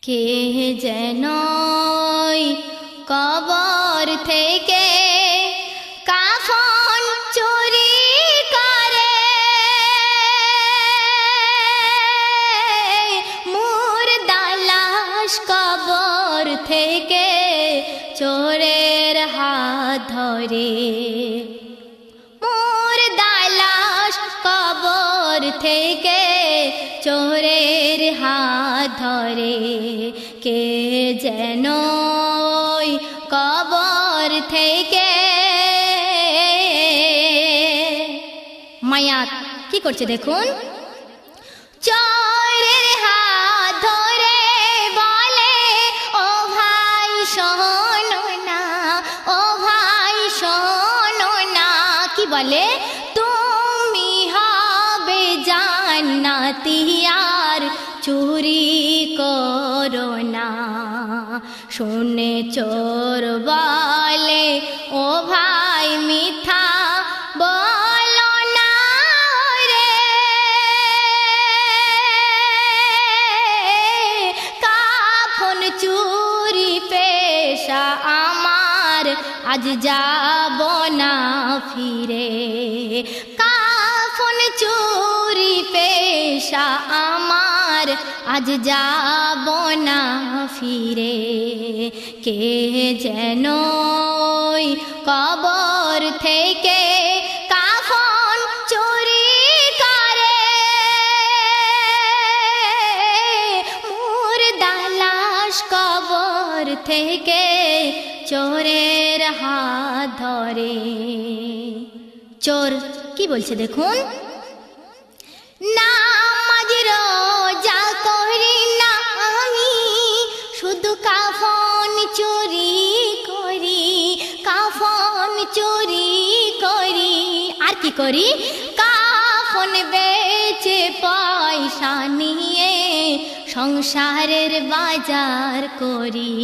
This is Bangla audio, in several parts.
কে যেন কবর থেকে কাফন চুরি করে, মুর্দা লাশ কবর থেকে চোরের হাত ধরে, মুর্দা লাশ কবর থেকে চোরের হাত ধরে। কে যেন কবর থেকে মায়াত কি করছে দেখুন, চোরের হাত ধরে বলে ও ভাই শোনো না, ও ভাই শোনো না। কি বলে, তুমি হবে জান্নাতি আর চুরি করো না। শুনে চোর বলে ও ভাই মিথ্যা বলো না রে, কাফন চুরি পেশা আমার আজ যাব না ফিরে, কাফন চুরি পেশা আমার আজ যাব না ফিরে। কে যেন কবর থেকে কাফন চুরি করে, মুর্দা লাশ কবর থেকে চোরের হাত ধরে। চোর কি বলছে দেখুন, নামাজ রোজা করি না আমি, শুধু কাফন চুরি করি, কাফন চুরি করি। আর কি করি, কাফন বেচে পয়সা নিয়ে সংসারের বাজার করি।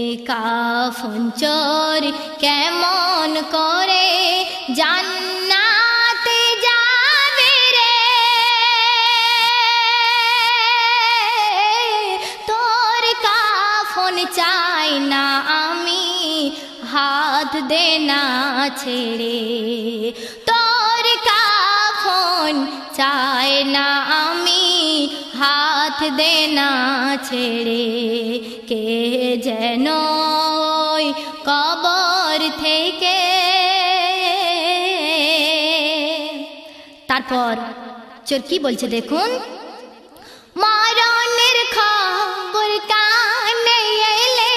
এ কাফন চোর কেমন করে জান্নাতে যাবে রে, তোর কাফন চাই না আমি হাত দে না ছেড়ে, তোর কাফন চাই না আমি হাত দে না ছেড়ে। কে যেন কবর থেকে। তারপর চোর কি বলছে দেখুন, মরণের খবর কানে এলে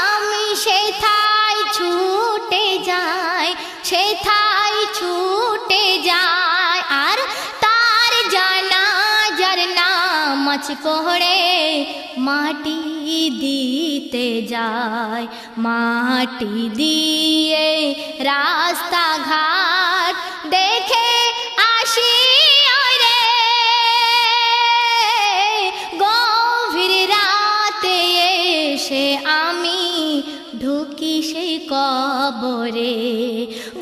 আমি সেথায় ছুটে যাই, সেথায় ছুটে যাই। আর তার জানাজার নামাজ পড়ে মাটি দিতে যায়, মাটি দিয়ে রাস্তাঘাট দেখে আসি রে, গভীর রাতে এসে আমি ঢুকি সেই কবরে,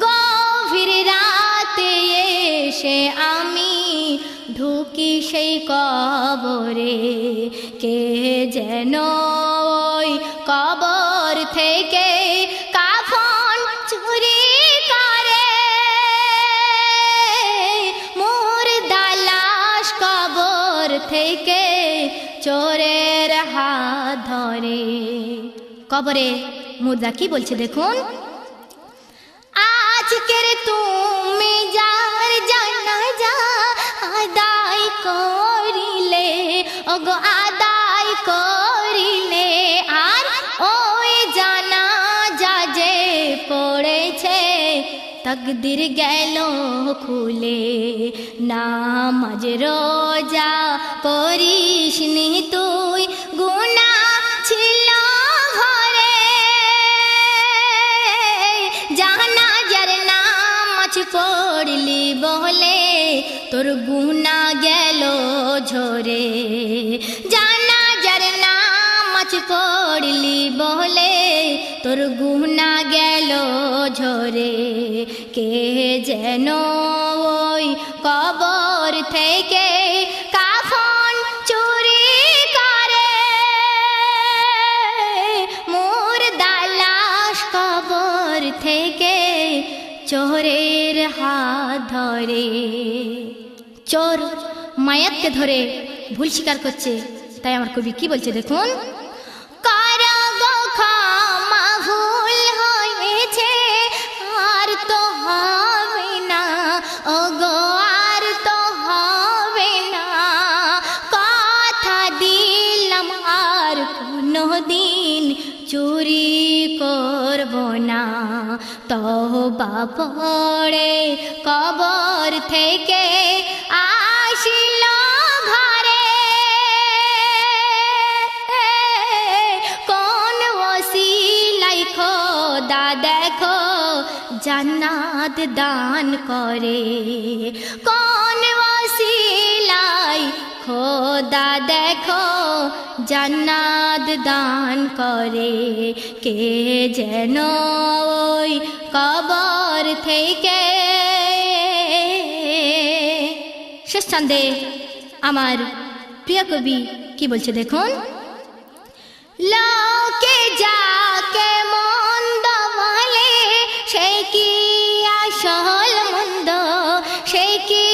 গভীর রাতে এসে আমি ঢুকি সেই কবরে। কে যেন কবর থেকে কাফন চুরি করে, মুর্দা লাশ কবর থেকে চোরের হাত ধরে। কবরে মুর্দা কি বলছে দেখুন, আজকের তুমি যার জানাজা আদায় করিলে, ওগো আদায় করিলে, আর ওই জানাজা যে পড়েছে তকদির গেল খুলে। নামাজ রোজা করিসনি তুই, গুনাহ ছিল ঘরে, জানাজার নামাজ পড়লি বলে তোর গুনাহ গেল ঝরে, জানাজার নামাজ পড়লি বলে তোর গুনাহ গেল ঝরে। কে যেন কবর থেকে কাফন চুরি করে, হাত ধরে। চোর মায়াতকে ধরে ভুল স্বীকার করছে, তাই আমার কবি কি বলছে দেখুন। ক্ষমা ভুল হয়েছে, আর তো হবে না, ওগো আর তো হবে না, কথা দিলাম আর কোনোদিন চুরি করব না। তওবা পড়ে কবর থেকে আসিল ঘরে, কোন ওসিলাই খোদা দেখো জান্নাত দান করে, কোন ওসিলাই খোদা দেখো জান্নাত দান করে। কে যেন ওই কবর থেকে। শেষ ছন্দে আমার প্রিয় কবি কি বলছে দেখুন। লোকে যাকে মন্দ বলে সে কি আসল মন্দ, সে কি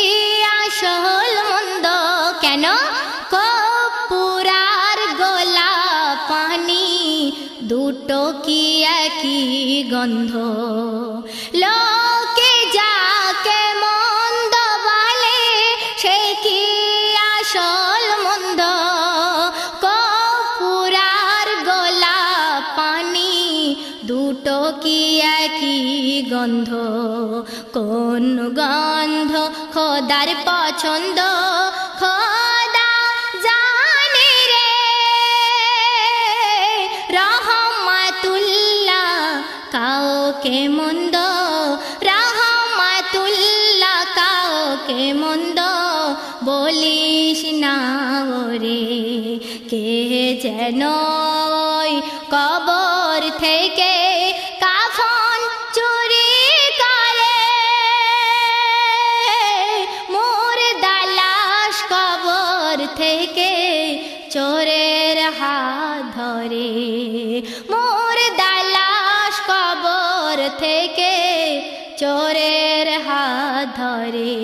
আসল মন্দ, কেন কপুরার গোলা পানি দুটো কি একই গন্ধ। লোকে যাকে মন্দ বলে সে কি আসল মন্দ, কপুরার গোলা পানি দুটো কি একই গন্ধ। কোন গন্ধ খোদার পছন্দ খোদা জানে রে, রহমাতুল্লাহ কাউকে মন্দ, রহমাতুল্লাহ কাউকে মন্দ বলিস না ওরে। কে যেন ওই কবর থেকে কাফন চুরি করে, মুর্দা লাশ কবর থেকে চোরের হাত ধরে, মুর্দা লাশ কবর থেকে চোরের হাত ধরে।